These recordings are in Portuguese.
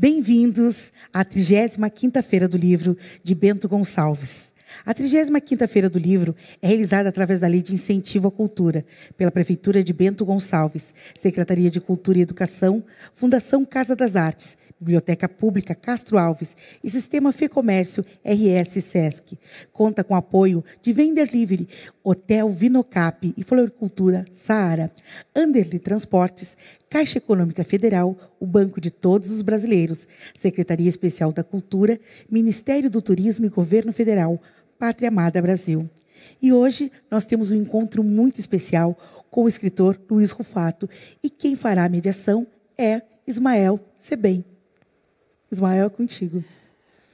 Bem-vindos à 35ª Feira do Livro de Bento Gonçalves. A 35ª Feira do Livro é realizada através da Lei de Incentivo à Cultura, pela Prefeitura de Bento Gonçalves, Secretaria de Cultura e Educação, Fundação Casa das Artes, Biblioteca Pública Castro Alves e Sistema Fecomércio RS Sesc. Conta com apoio de Vender Livre, Hotel Vinocap e Floricultura Saara, Anderli Transportes, Caixa Econômica Federal, o Banco de Todos os Brasileiros, Secretaria Especial da Cultura, Ministério do Turismo e Governo Federal, Pátria Amada Brasil. E hoje nós temos um encontro muito especial com o escritor Luiz Rufato e quem fará a mediação é Ismael Sebem. Ismael, é contigo.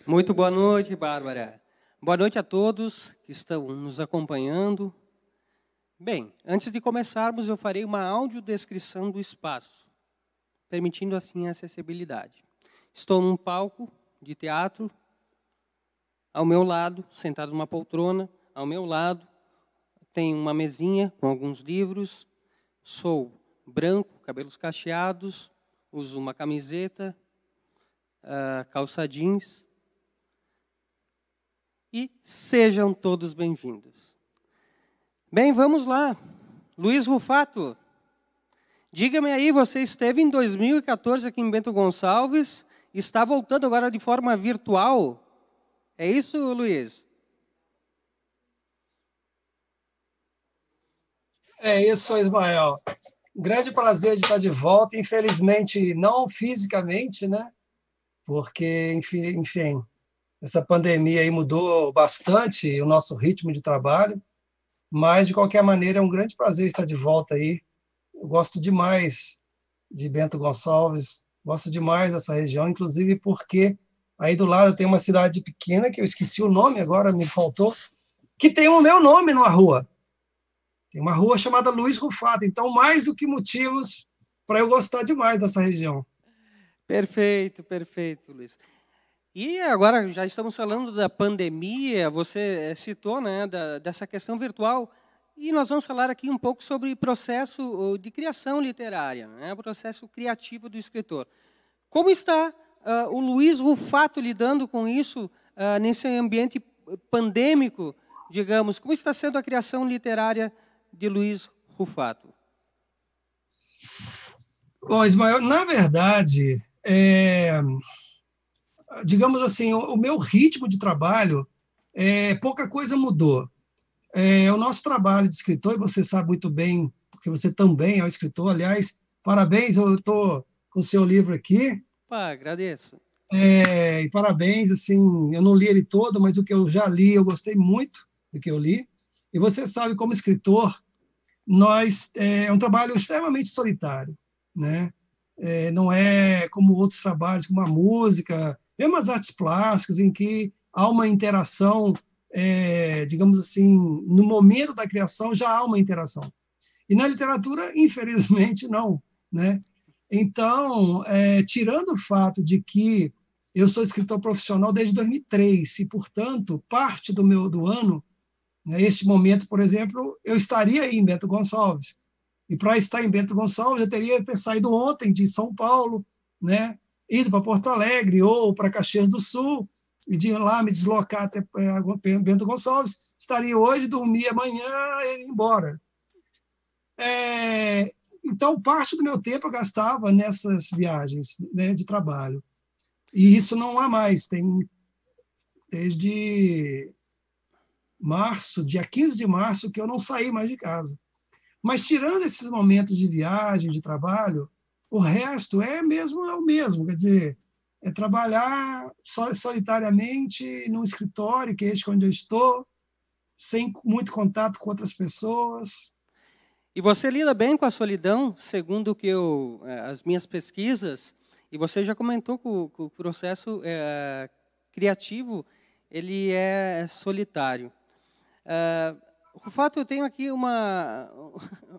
Muito boa noite, Bárbara. Boa noite a todos que estão nos acompanhando. Bem, antes de começarmos, eu farei uma audiodescrição do espaço, permitindo assim a acessibilidade. Estou num palco de teatro, ao meu lado, sentado numa poltrona, ao meu lado tem uma mesinha com alguns livros, sou branco, cabelos cacheados, uso uma camiseta, calça jeans, e sejam todos bem-vindos. Bem, vamos lá. Luiz Rufato, diga-me aí, você esteve em 2014 aqui em Bento Gonçalves, está voltando agora de forma virtual, é isso, Luiz? É isso, Ismael. Grande prazer de estar de volta, infelizmente não fisicamente, né? Porque, enfim, essa pandemia aí mudou bastante o nosso ritmo de trabalho, mas, de qualquer maneira, é um grande prazer estar de volta aí. Eu gosto demais de Bento Gonçalves, gosto demais dessa região, inclusive porque aí do lado tem uma cidade pequena, que eu esqueci o nome agora, me faltou, que tem o meu nome numa rua. Tem uma rua chamada Luiz Rufato, então mais do que motivos para eu gostar demais dessa região. Perfeito, perfeito, Luiz. E agora já estamos falando da pandemia, você citou, né, dessa questão virtual, e nós vamos falar aqui um pouco sobre o processo de criação literária, né, o processo criativo do escritor. Como está o Luiz Rufato lidando com isso nesse ambiente pandêmico, digamos? Como está sendo a criação literária de Luiz Rufato? Bom, Ismael, na verdade, digamos assim, o meu ritmo de trabalho, pouca coisa mudou. O nosso trabalho de escritor, e você sabe muito bem, porque você também é um escritor, aliás, parabéns, eu estou com o seu livro aqui. Opa, agradeço. E parabéns, assim, eu não li ele todo, mas o que eu já li, eu gostei muito do que eu li. E você sabe, como escritor, é um trabalho extremamente solitário, né? Não é como outros trabalhos, como a música, mesmo as artes plásticas, em que há uma interação, digamos assim, no momento da criação já há uma interação. E na literatura, infelizmente, não, né? Então, tirando o fato de que eu sou escritor profissional desde 2003 e, portanto, parte do ano, né, este momento, por exemplo, eu estaria aí em Bento Gonçalves. E para estar em Bento Gonçalves, eu teria que ter saído ontem de São Paulo, né, ido para Porto Alegre ou para Caxias do Sul, e de lá me deslocar até Bento Gonçalves. Estaria hoje, dormir amanhã e ir embora. Então, parte do meu tempo eu gastava nessas viagens, né, de trabalho. E isso não há mais, tem desde março, dia 15 de março, que eu não saí mais de casa. Mas, tirando esses momentos de viagem, de trabalho, o resto é o mesmo. Quer dizer, é trabalhar solitariamente num escritório, que é este onde eu estou, sem muito contato com outras pessoas. E você lida bem com a solidão, segundo que as minhas pesquisas, e você já comentou que o processo criativo ele é solitário. Rufato, eu tenho aqui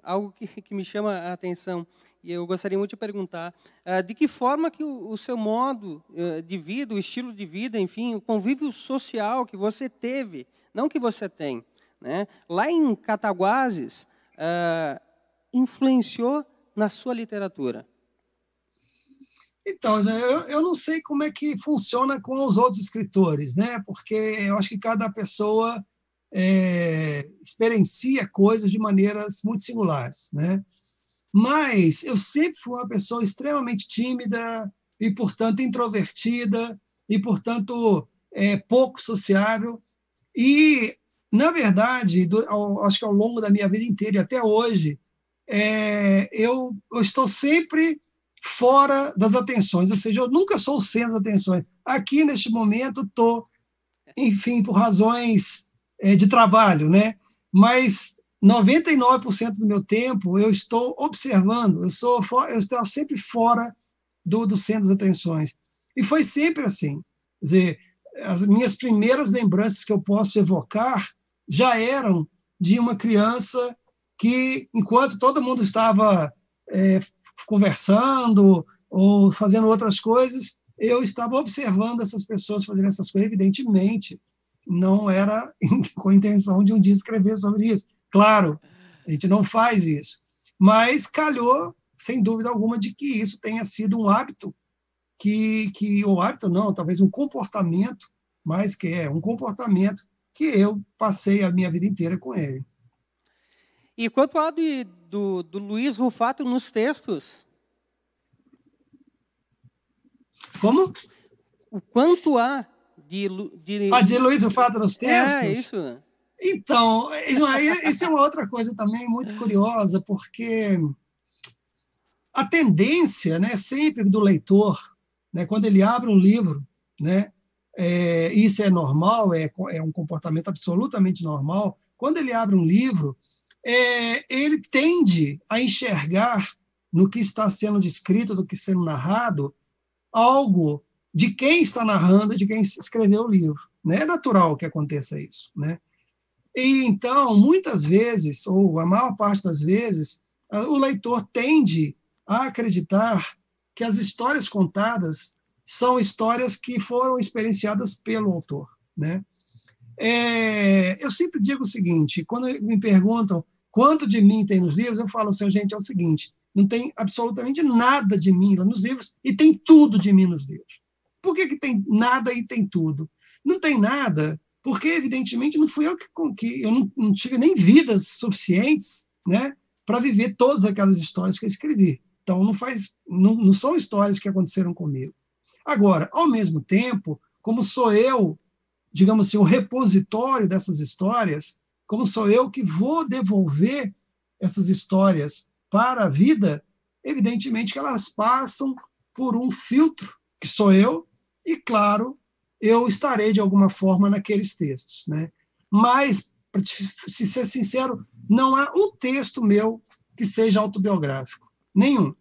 algo que me chama a atenção, e eu gostaria muito de perguntar, de que forma que o seu modo de vida, o estilo de vida, enfim, o convívio social que você teve, não que você tem, né, lá em Cataguases, influenciou na sua literatura? Então, eu não sei como é que funciona com os outros escritores, né? Porque eu acho que cada pessoa experiencia coisas de maneiras muito singulares, né? Mas eu sempre fui uma pessoa extremamente tímida e, portanto, introvertida e, portanto, pouco sociável. E, na verdade, acho que ao longo da minha vida inteira e até hoje, eu estou sempre fora das atenções, ou seja, eu nunca sou o centro das atenções. Aqui, neste momento, estou, enfim, por razões de trabalho, né? Mas 99% do meu tempo eu estou observando, eu estou sempre fora do centro das atenções. E foi sempre assim. Quer dizer, as minhas primeiras lembranças que eu posso evocar já eram de uma criança que, enquanto todo mundo estava conversando ou fazendo outras coisas, eu estava observando essas pessoas fazendo essas coisas, evidentemente, não era com a intenção de um dia escrever sobre isso. Claro, a gente não faz isso. Mas calhou, sem dúvida alguma, de que isso tenha sido um hábito, ou hábito não, talvez um comportamento, mais que um comportamento que eu passei a minha vida inteira com ele. E quanto ao do Luiz Rufato nos textos? Como? O quanto há de Luiz Rufato nos textos? Isso. Então, isso é uma outra coisa também muito curiosa, porque a tendência, né, sempre do leitor, né, quando ele abre um livro, né, isso é normal, é um comportamento absolutamente normal, quando ele abre um livro, ele tende a enxergar no que está sendo descrito, do que está sendo narrado, algo de quem está narrando, de quem escreveu o livro. Né? É natural que aconteça isso. Né? E, então, muitas vezes, ou a maior parte das vezes, o leitor tende a acreditar que as histórias contadas são histórias que foram experienciadas pelo autor. Né? Eu sempre digo o seguinte, quando me perguntam quanto de mim tem nos livros, eu falo assim, gente, é o seguinte, não tem absolutamente nada de mim lá nos livros e tem tudo de mim nos livros. Por que tem nada e tem tudo? Não tem nada, porque, evidentemente, não fui eu que eu não tive nem vidas suficientes, né, para viver todas aquelas histórias que eu escrevi. Então, não são histórias que aconteceram comigo. Agora, ao mesmo tempo, como sou eu, digamos assim, o repositório dessas histórias, como sou eu que vou devolver essas histórias para a vida, evidentemente que elas passam por um filtro, que sou eu, e, claro, eu estarei, de alguma forma, naqueles textos. Né? Mas, para ser sincero, não há um texto meu que seja autobiográfico. Nenhum.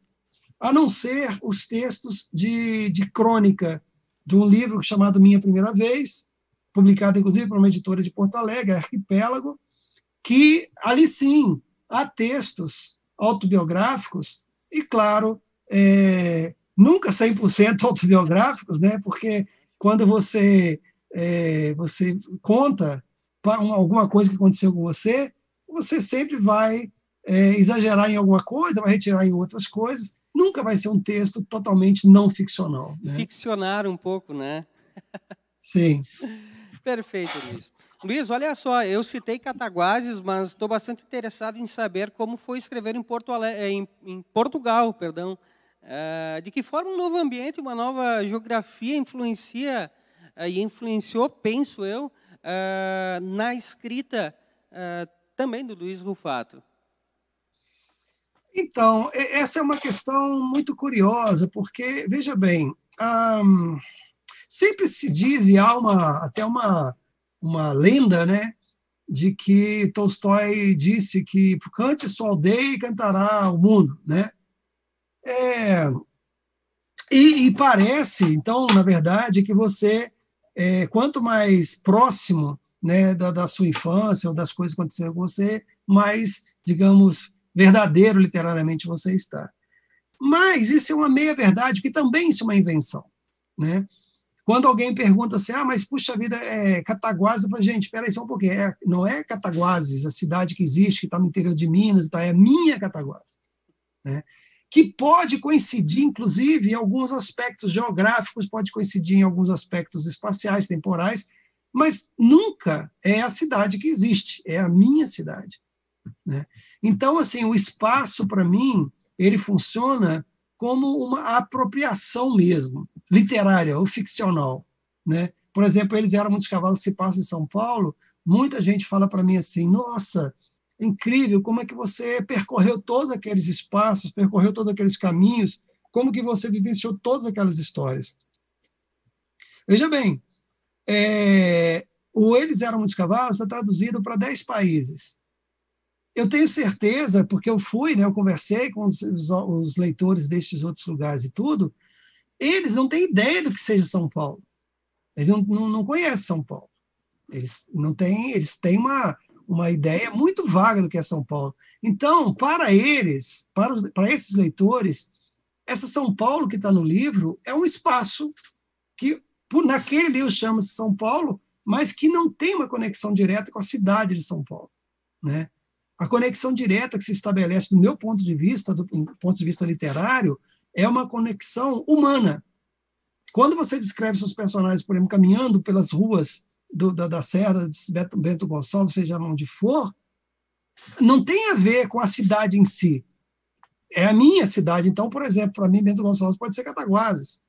A não ser os textos de crônica de um livro chamado Minha Primeira Vez, publicado, inclusive, por uma editora de Porto Alegre, Arquipélago, que, ali sim, há textos autobiográficos e, claro, nunca 100% autobiográficos, né? Porque quando você conta alguma coisa que aconteceu com você, você sempre vai exagerar em alguma coisa, vai retirar em outras coisas, nunca vai ser um texto totalmente não ficcional. Né? Ficcionar um pouco, né? Sim. Perfeito, Luiz. Luiz, olha só, eu citei Cataguases, mas estou bastante interessado em saber como foi escrever em Portugal, perdão. De que forma um novo ambiente, uma nova geografia influencia e influenciou, penso eu, na escrita também do Luiz Rufato? Então, essa é uma questão muito curiosa, porque, veja bem, sempre se diz, e há até uma lenda, né, de que Tolstói disse que cante sua aldeia e cantará o mundo. Né? E parece, então, na verdade, que você, quanto mais próximo, né, da sua infância ou das coisas que aconteceram com você, mais, digamos, verdadeiro literariamente você está. Mas isso é uma meia-verdade, que também isso é uma invenção. Né? Quando alguém pergunta assim, mas puxa vida, Cataguases, eu falo, gente, espera aí só um pouquinho, não é Cataguases, a cidade que existe, que está no interior de Minas, é a minha Cataguases. Né? que pode coincidir, inclusive, em alguns aspectos geográficos, pode coincidir em alguns aspectos espaciais, temporais, mas nunca é a cidade que existe, é a minha cidade, né? Então, assim, o espaço, para mim, ele funciona como uma apropriação mesmo, literária ou ficcional, né? Por exemplo, Eles Eram Muitos Cavalos se passa em São Paulo, muita gente fala para mim assim, nossa, incrível, como é que você percorreu todos aqueles espaços, percorreu todos aqueles caminhos, como que você vivenciou todas aquelas histórias. Veja bem, o Eles Eram Muitos Cavalos está traduzido para 10 países. Eu tenho certeza, porque eu fui, né, eu conversei com os leitores destes outros lugares e tudo, eles não têm ideia do que seja São Paulo. Eles não conhecem São Paulo. Eles têm uma ideia muito vaga do que é São Paulo. Então, para eles, para esses leitores, essa São Paulo que está no livro é um espaço que, naquele livro, chama-se São Paulo, mas que não tem uma conexão direta com a cidade de São Paulo, né? A conexão direta que se estabelece, do meu ponto de vista, do ponto de vista literário, é uma conexão humana. Quando você descreve seus personagens, por exemplo, caminhando pelas ruas da Serra de Bento Gonçalves, seja onde for, não tem a ver com a cidade em si. É a minha cidade. Então, por exemplo, para mim, Bento Gonçalves pode ser Cataguases,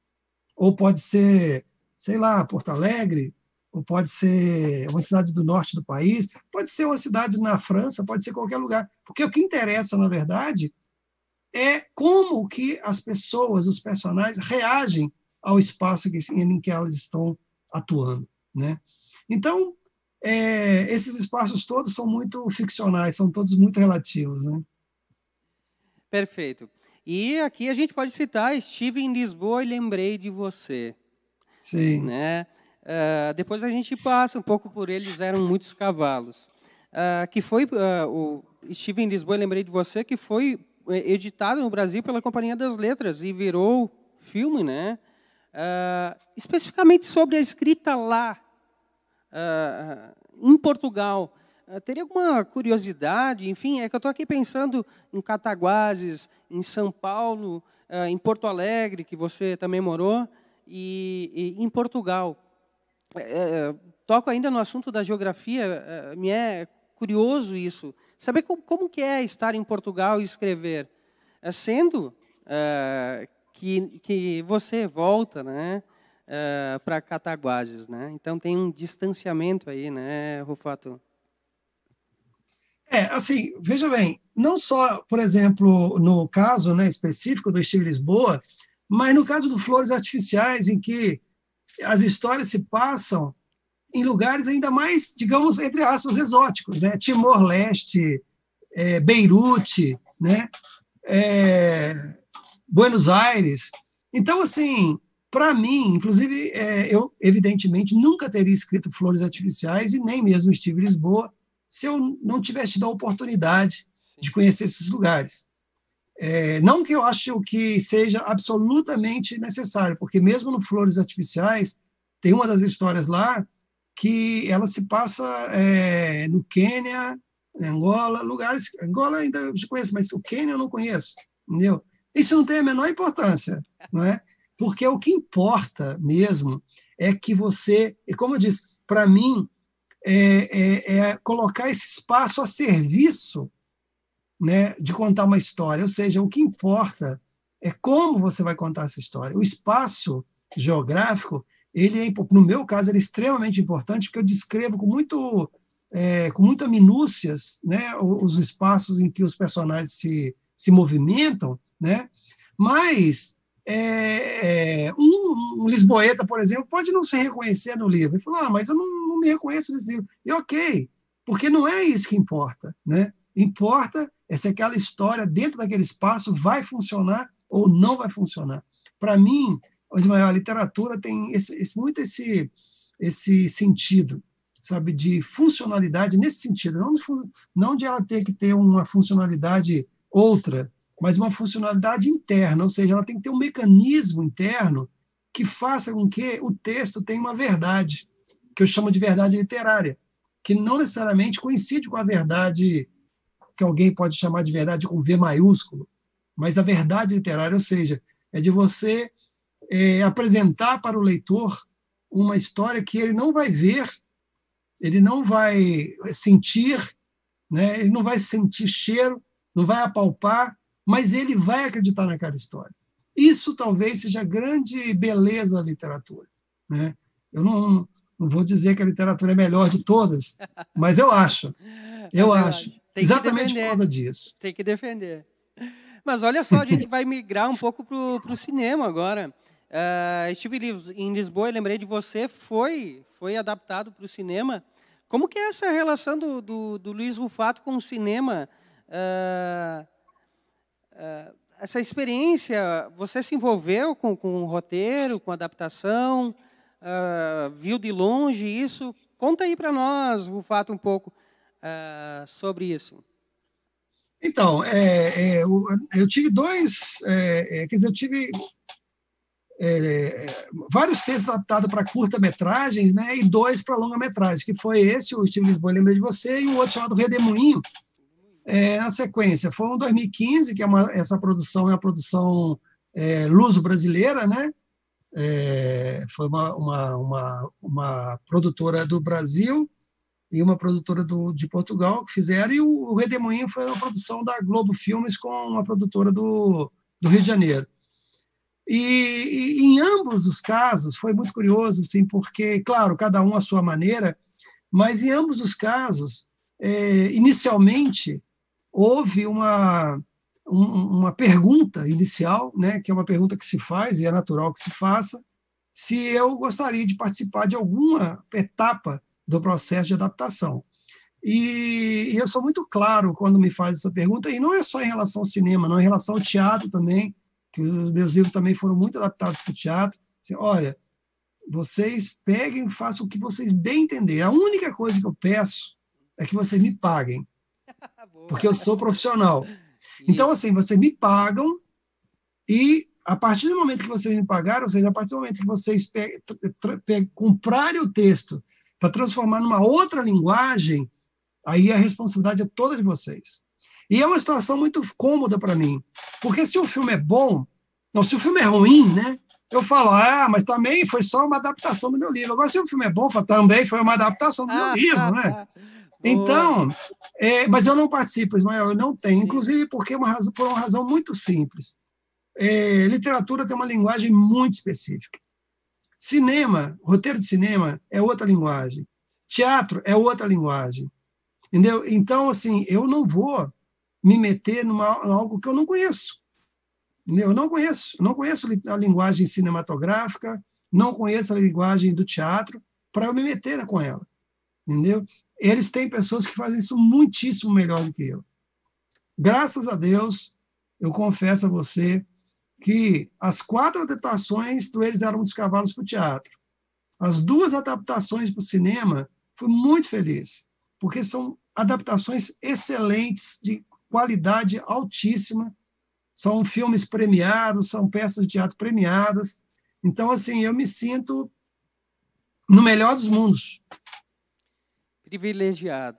ou pode ser, sei lá, Porto Alegre, ou pode ser uma cidade do norte do país, pode ser uma cidade na França, pode ser qualquer lugar. Porque o que interessa, na verdade, é como que as pessoas, os personagens, reagem ao espaço em que elas estão atuando, né? Então, esses espaços todos são muito ficcionais, são todos muito relativos, né? Perfeito. E aqui a gente pode citar Estive em Lisboa e lembrei de você. Sim. Né? Depois a gente passa um pouco por Eles Eram Muitos Cavalos, que foi o Estive em Lisboa e lembrei de você, que foi editado no Brasil pela Companhia das Letras e virou filme, né? Especificamente sobre a escrita lá, em Portugal. Teria alguma curiosidade? Enfim, é que eu estou aqui pensando em Cataguases, em São Paulo, em Porto Alegre, que você também morou, e em Portugal. Toco ainda no assunto da geografia, me é curioso isso. Saber como que é estar em Portugal e escrever, sendo que você volta, né, para Cataguases, né? Então tem um distanciamento aí, né, Rufato? Assim, veja bem, não só, por exemplo, no caso, né, específico do Estive em Lisboa, mas no caso do Flores Artificiais, em que as histórias se passam em lugares ainda mais, digamos, entre aspas, exóticos, né? Timor-Leste, Beirute, né? Buenos Aires. Então, assim, para mim, inclusive, eu, evidentemente, nunca teria escrito Flores Artificiais e nem mesmo Estive em Lisboa se eu não tivesse tido a oportunidade de conhecer esses lugares. Não que eu ache que seja absolutamente necessário, porque mesmo no Flores Artificiais, tem uma das histórias lá que ela se passa no Quênia, em Angola, lugares... Angola ainda eu conheço, mas o Quênia eu não conheço, entendeu? Isso não tem a menor importância, não é? Porque o que importa mesmo é que você... E como eu disse, para mim, colocar esse espaço a serviço, né, de contar uma história. Ou seja, o que importa é como você vai contar essa história. O espaço geográfico, no meu caso, ele é extremamente importante, porque eu descrevo com muita minúcias, né, os espaços em que os personagens se movimentam, né? Mas um lisboeta, por exemplo, pode não se reconhecer no livro. Ele falou, mas eu não me reconheço nesse livro. E ok, porque não é isso que importa, né? Importa se aquela história dentro daquele espaço vai funcionar ou não vai funcionar. Para mim, a literatura tem muito esse sentido, sabe, de funcionalidade nesse sentido, não de ela ter que ter uma funcionalidade outra, mas uma funcionalidade interna, ou seja, ela tem que ter um mecanismo interno que faça com que o texto tenha uma verdade, que eu chamo de verdade literária, que não necessariamente coincide com a verdade que alguém pode chamar de verdade com V maiúsculo, mas a verdade literária, ou seja, é de você apresentar para o leitor uma história que ele não vai ver, ele não vai sentir, né? Ele não vai sentir cheiro, não vai apalpar, mas ele vai acreditar naquela história. Isso talvez seja a grande beleza da literatura, né? Eu não vou dizer que a literatura é a melhor de todas, mas eu acho. Eu acho. Exatamente por causa disso. Tem que defender. Mas olha só, a gente vai migrar um pouco para o cinema agora. Estive em Lisboa e lembrei de você, foi adaptado para o cinema. Como que é essa relação do Luiz Rufato com o cinema? Essa experiência, você se envolveu com o roteiro, com a adaptação, viu de longe isso? Conta aí para nós, Rufato, um pouco sobre isso. Então, eu tive eu tive vários textos adaptados para curta-metragens, né, e 2 para longa-metragem, que foi esse, o Estive em Lisboa, Lembrei de Você, e o outro chamado Redemoinho, na sequência. Foi em 2015, que essa produção é uma produção luso-brasileira, né? Foi uma produtora do Brasil e uma produtora de Portugal que fizeram, e o Redemoinho foi uma produção da Globo Filmes com uma produtora do Rio de Janeiro. E em ambos os casos foi muito curioso, assim, porque, claro, cada um à sua maneira, mas em ambos os casos, inicialmente, houve uma pergunta inicial, né, que é uma pergunta que se faz, e é natural que se faça, se eu gostaria de participar de alguma etapa do processo de adaptação. E eu sou muito claro quando me faz essa pergunta, e não é só em relação ao cinema, não, em relação ao teatro também, que os meus livros também foram muito adaptados para o teatro. Assim, olha, vocês peguem e façam o que vocês bem entenderem. A única coisa que eu peço é que vocês me paguem, porque eu sou profissional. Então, assim, vocês me pagam e, a partir do momento que vocês me pagaram, ou seja, a partir do momento que vocês comprarem o texto para transformar numa outra linguagem, aí a responsabilidade é toda de vocês. E é uma situação muito cômoda para mim, porque se o filme é bom, não, se o filme é ruim, né, eu falo, mas também foi só uma adaptação do meu livro. Agora, se o filme é bom, eu falo, também foi uma adaptação do meu livro, né? Então, mas eu não participo, Ismael, eu não tenho, inclusive porque por uma razão muito simples. Literatura tem uma linguagem muito específica. Cinema, roteiro de cinema é outra linguagem. Teatro é outra linguagem. Entendeu? Então, assim, eu não vou me meter em algo que eu não conheço. Entendeu? Eu não conheço a linguagem cinematográfica, não conheço a linguagem do teatro, para eu me meter com ela. Entendeu? Eles têm pessoas que fazem isso muitíssimo melhor do que eu. Graças a Deus, eu confesso a você que as 4 adaptações do Eles Eram dos Cavalos para o teatro, as 2 adaptações para o cinema, fui muito feliz, porque são adaptações excelentes, de qualidade altíssima, são filmes premiados, são peças de teatro premiadas. Então, assim, eu me sinto no melhor dos mundos. Privilegiado.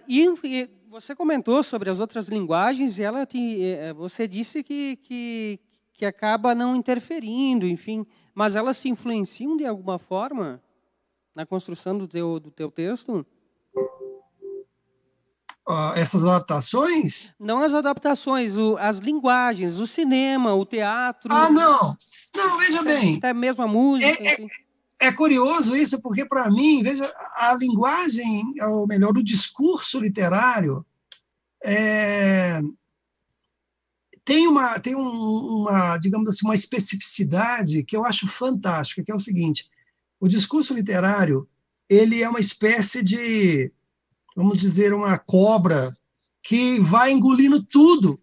E você comentou sobre as outras linguagens, e você disse que acaba não interferindo, enfim, mas elas se influenciam de alguma forma na construção do teu texto? Essas adaptações? Não as adaptações, as linguagens, o cinema, o teatro. Não, veja bem. Até mesmo a música. É curioso isso, porque, para mim, veja, a linguagem, ou melhor, o discurso literário tem digamos assim, uma especificidade que eu acho fantástica, que é o seguinte: o discurso literário, ele é uma espécie de, vamos dizer, uma cobra que vai engolindo tudo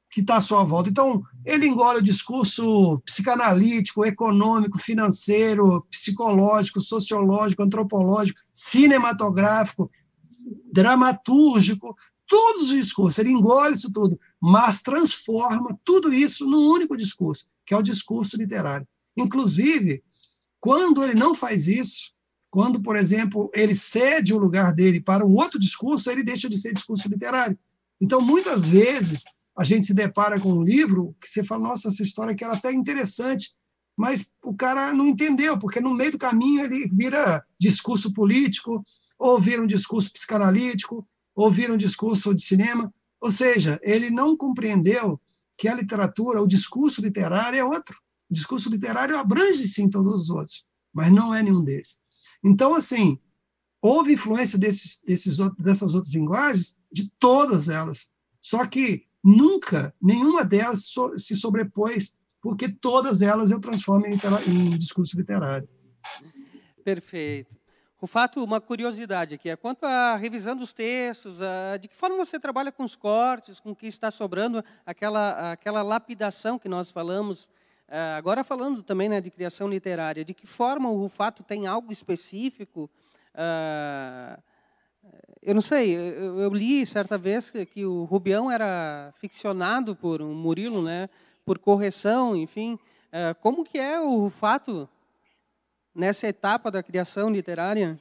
que está à sua volta. Então, ele engole o discurso psicanalítico, econômico, financeiro, psicológico, sociológico, antropológico, cinematográfico, dramatúrgico, todos os discursos. Ele engole isso tudo, mas transforma tudo isso num único discurso, que é o discurso literário. Inclusive, quando ele não faz isso, quando, por exemplo, ele cede o lugar dele para um outro discurso, ele deixa de ser discurso literário. Então, muitas vezes, a gente se depara com um livro que você fala, nossa, essa história aqui era até interessante, mas o cara não entendeu, porque no meio do caminho ele vira discurso político, ou vira um discurso psicanalítico, ou vira um discurso de cinema. Ou seja, ele não compreendeu que a literatura, o discurso literário é outro. O discurso literário abrange, sim, todos os outros, mas não é nenhum deles. Então, assim, houve influência dessas outras linguagens, de todas elas, só que nunca, nenhuma delas se sobrepôs, porque todas elas eu transformo em discurso literário. Perfeito. Rufato, uma curiosidade aqui, quanto à revisão dos textos, de que forma você trabalha com os cortes, com o que está sobrando, aquela lapidação que nós falamos, agora falando também, né, de criação literária, de que forma o Rufato tem algo específico? Eu não sei, eu li certa vez que o Rubião era ficcionado por um Murilo, né, por correção, enfim. Como que é o Rufato nessa etapa da criação literária?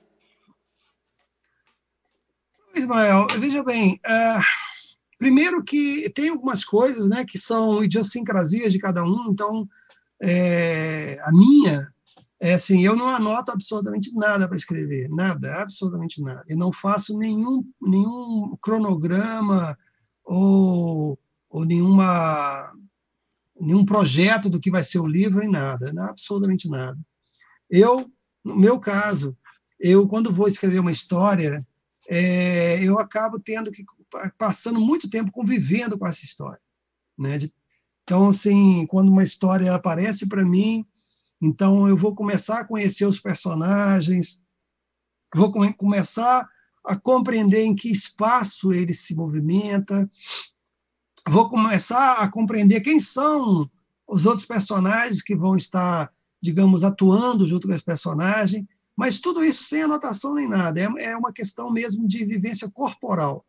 Ismael, veja bem, primeiro que tem algumas coisas, né, que são idiosincrasias de cada um, então a minha é assim, eu não anoto absolutamente nada para escrever, nada, absolutamente nada. Eu não faço nenhum cronograma ou nenhum projeto do que vai ser o livro, nem nada, absolutamente nada. No meu caso, quando vou escrever uma história, eu acabo passando muito tempo convivendo com essa história, né? Então, assim, quando uma história aparece para mim, então eu vou começar a conhecer os personagens, vou começar a compreender em que espaço ele se movimenta, vou começar a compreender quem são os outros personagens que vão estar, digamos, atuando junto com esse personagem, mas tudo isso sem anotação nem nada, é uma questão mesmo de vivência corporal.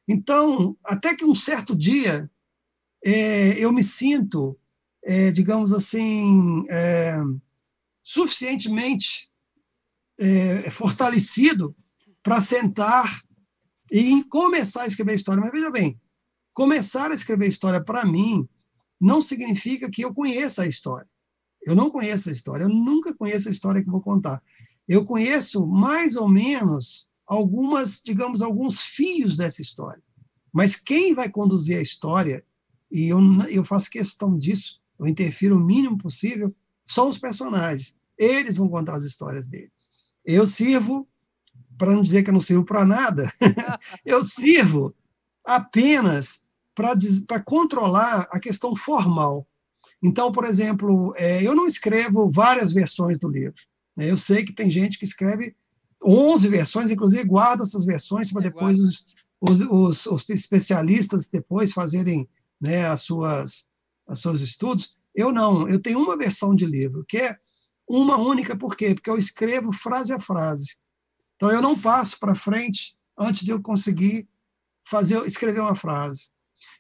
Então, até que um certo dia, eu me sinto, digamos assim, suficientemente fortalecido para sentar e começar a escrever história. Mas veja bem, começar a escrever história, para mim, não significa que eu conheça a história. Eu não conheço a história, eu nunca conheço a história que vou contar. Eu conheço mais ou menos alguns fios dessa história. Mas quem vai conduzir a história, e eu faço questão disso, eu interfiro o mínimo possível, são os personagens. Eles vão contar as histórias deles. Eu sirvo, para não dizer que eu não sirvo para nada, eu sirvo apenas para controlar a questão formal. Então, por exemplo, eu não escrevo várias versões do livro. Eu sei que tem gente que escreve 11 versões, inclusive guarda essas versões para depois os especialistas depois fazerem, né, os seus estudos. Eu não, eu tenho uma versão de livro, que é uma única, por quê? Porque eu escrevo frase a frase. Então, eu não passo para frente antes de eu conseguir escrever uma frase.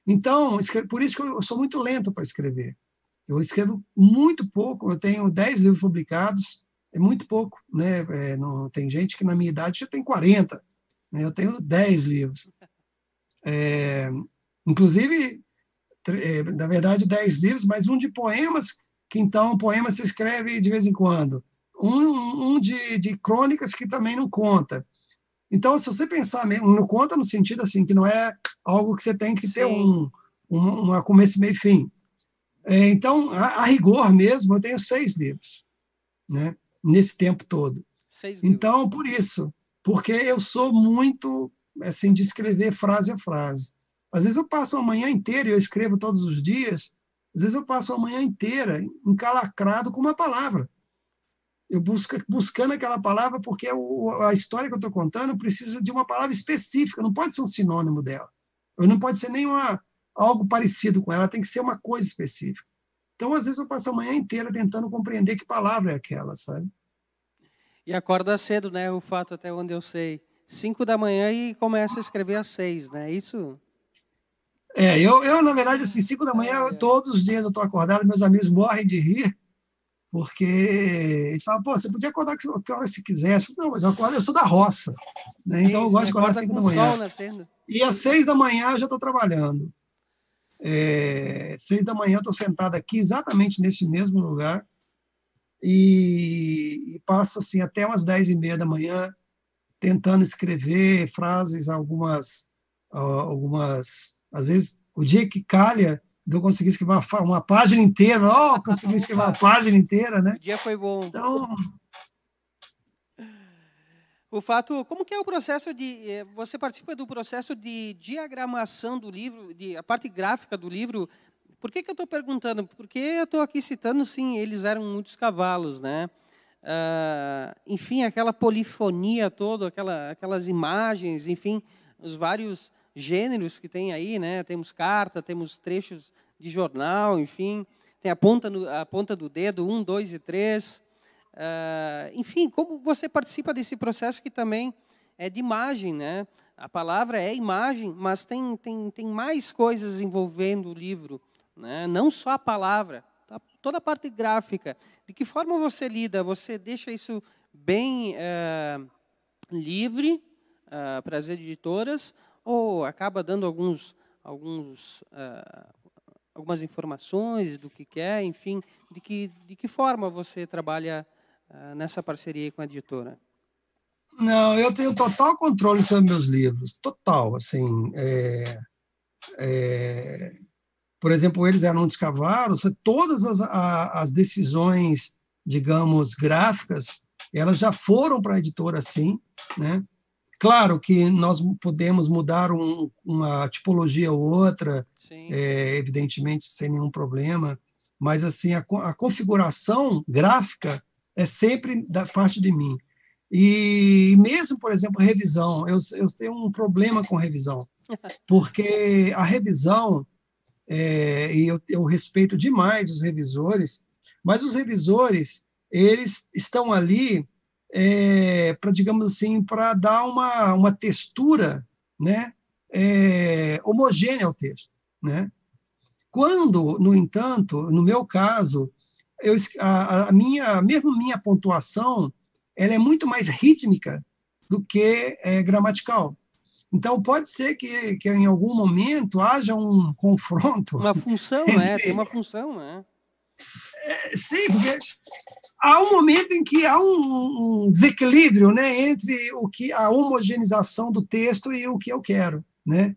Então, por isso que eu sou muito lento para escrever. Eu escrevo muito pouco, eu tenho 10 livros publicados, é muito pouco, né? Não, tem gente que na minha idade já tem 40, né? Eu tenho 10 livros. Inclusive, na verdade, 10 livros, mas um de poemas, que então, poema se escreve de vez em quando. Um de crônicas que também não conta. Então, se você pensar mesmo, não conta no sentido assim, que não é algo que você tem que ter uma começo, meio e fim. Então, a rigor mesmo, eu tenho 6 livros, né, nesse tempo todo. 6 livros. Então, por isso, porque eu sou muito assim, de escrever frase a frase. Às vezes eu passo a manhã inteira, e eu escrevo todos os dias, às vezes eu passo a manhã inteira encalacrado com uma palavra. Eu buscando aquela palavra, porque a história que eu estou contando precisa de uma palavra específica, não pode ser um sinônimo dela. Ou não pode ser nem algo parecido com ela, tem que ser uma coisa específica. Então, às vezes, eu passo a manhã inteira tentando compreender que palavra é aquela, sabe? E acorda cedo, né? O fato, até onde eu sei. 5 da manhã e começa a escrever às 6, né? Isso? Eu na verdade, assim, 5 da manhã, todos os dias eu estou acordado, meus amigos morrem de rir, porque ele fala, pô, você podia acordar que hora você quisesse. Não, mas eu sou da roça, né? Então eu gosto de acordar às 5 da manhã. Sol nascendo. E às 6 da manhã eu já estou trabalhando. 6 da manhã eu estou sentado aqui, exatamente nesse mesmo lugar, e passo assim, até umas 10h30 da manhã, tentando escrever frases, algumas, às vezes, o dia que calha, eu consegui escrever uma página inteira, consegui escrever uma página inteira, né? O dia foi bom. Então, Rufato, como que é o processo de... Você participa do processo de diagramação do livro, a parte gráfica do livro. Por que eu estou perguntando? Porque eu estou aqui citando, sim, eles eram muitos cavalos, né? Enfim, aquela polifonia toda, aquelas imagens, enfim, os vários gêneros que tem aí, né? Temos carta, temos trechos de jornal, enfim, tem a ponta do dedo, 1, 2 e 3... enfim, como você participa desse processo que também é de imagem, né? A palavra é imagem, mas tem mais coisas envolvendo o livro, né? Não só a palavra, tá? Toda a parte gráfica. De que forma você lida? Você deixa isso bem livre para as editoras ou acaba dando algumas informações do que quer, enfim, de que forma você trabalha nessa parceria com a editora? não, eu tenho total controle sobre meus livros, total, assim, por exemplo, eles eram dos cavalos, todas as decisões, digamos, gráficas, elas já foram para a editora, sim, né? Claro que nós podemos mudar uma tipologia ou outra, evidentemente, sem nenhum problema, mas assim a configuração gráfica é sempre da parte de mim. E mesmo, por exemplo, revisão, eu tenho um problema com revisão, porque a revisão, e eu respeito demais os revisores, mas os revisores, eles estão ali para, digamos assim, para dar uma textura, né, homogênea ao texto, né? Quando, no entanto, no meu caso, mesmo minha pontuação, ela é muito mais rítmica do que gramatical. Então, pode ser que em algum momento haja um confronto. Uma função, né? Tem uma função, né? Sim, porque há um momento em que há um desequilíbrio, né, entre a homogeneização do texto e o que eu quero, né?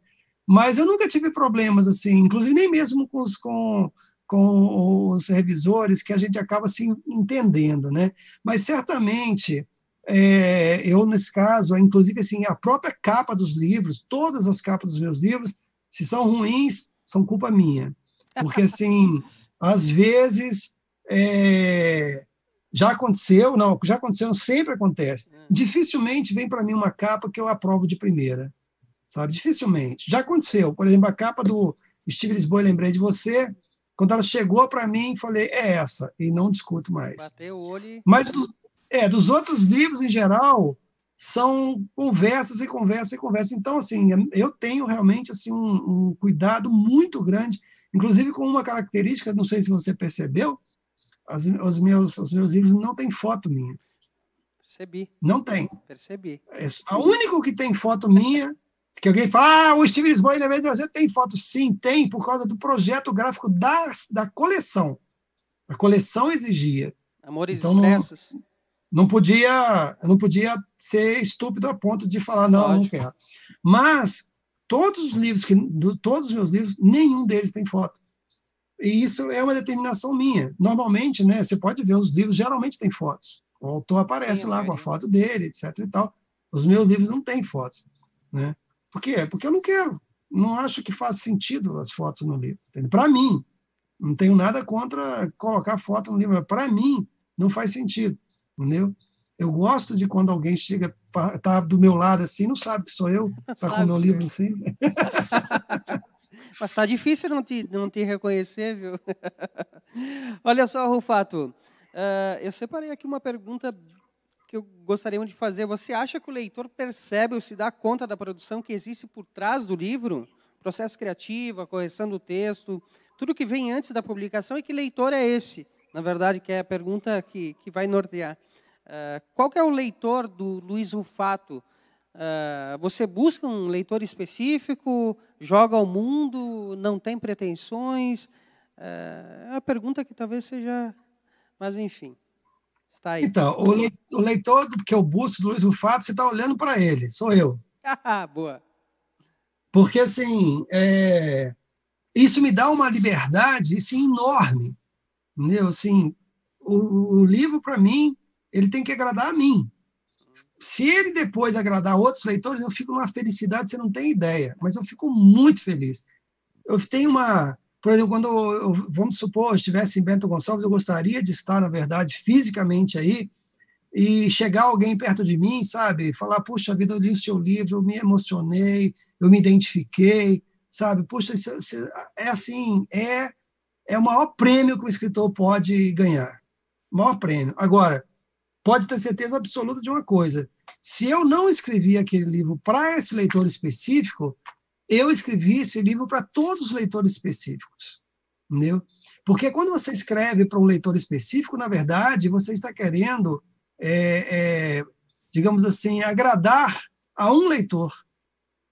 Mas eu nunca tive problemas assim, inclusive nem mesmo com os revisores, que a gente acaba se entendendo, né? Mas certamente eu nesse caso, inclusive assim, a própria capa dos livros, todas as capas dos meus livros, se são ruins, são culpa minha, porque assim, às vezes já aconteceu, sempre acontece. Dificilmente vem para mim uma capa que eu aprovo de primeira, sabe? Dificilmente. Já aconteceu. Por exemplo, a capa do Steve Lisboa, Lembrei de Você, quando ela chegou para mim, falei, é essa, e não discuto mais. Bateu o olho. Mas dos outros livros, em geral, são conversas e conversas e conversas. Então, assim, eu tenho realmente assim, um cuidado muito grande, inclusive com uma característica, não sei se você percebeu, os meus livros não têm foto minha. Percebi. Não tem. Percebi. A única que tem foto minha, que alguém fala, o Steve Lisboa, Lembrei de Você, tem foto? Sim, tem, por causa do projeto gráfico da coleção. A coleção exigia. Amores então, expressos. Eu não podia ser estúpido a ponto de falar, não quero. Mas todos os livros, todos os meus livros, nenhum deles tem foto. E isso é uma determinação minha. Normalmente, né, você pode ver, os livros geralmente têm fotos. O autor aparece lá com a foto dele, etc. e tal. Os meus livros não têm fotos. Né? Por quê? Porque eu não quero. Não acho que faz sentido as fotos no livro. Para mim, não tenho nada contra colocar foto no livro, mas para mim não faz sentido. Entendeu? Eu gosto de quando alguém chega, tá do meu lado assim, não sabe que sou eu, tá com o meu livro assim. Mas tá difícil não te reconhecer, viu? Olha só, Rufato, eu separei aqui uma pergunta que eu gostaria de fazer. Você acha que o leitor percebe ou se dá conta da produção que existe por trás do livro? Processo criativo, a correção do texto, tudo que vem antes da publicação, e que leitor é esse? na verdade, que é a pergunta que vai nortear. Qual que é o leitor do Luiz Rufato? Você busca um leitor específico, joga ao mundo, não tem pretensões? É uma pergunta que talvez seja... Mas, enfim, está aí. Então, o leitor que eu busco do Luiz Rufato, você está olhando para ele, sou eu. Boa. Porque, assim, isso me dá uma liberdade, assim, enorme. Entendeu? Assim, o livro, para mim, ele tem que agradar a mim. Se ele depois agradar outros leitores, eu fico numa felicidade, você não tem ideia. Mas eu fico muito feliz. Eu tenho uma... Por exemplo, quando vamos supor, eu estivesse em Bento Gonçalves, eu gostaria de estar, na verdade, fisicamente aí, e chegar alguém perto de mim, sabe? Falar, puxa vida, eu li o seu livro, eu me emocionei, eu me identifiquei, sabe? Puxa, é assim, é o maior prêmio que um escritor pode ganhar. O maior prêmio. Agora, pode ter certeza absoluta de uma coisa. Se eu não escrevi aquele livro para esse leitor específico, eu escrevi esse livro para todos os leitores específicos. Entendeu? Porque quando você escreve para um leitor específico, na verdade, você está querendo, digamos assim, agradar a um leitor,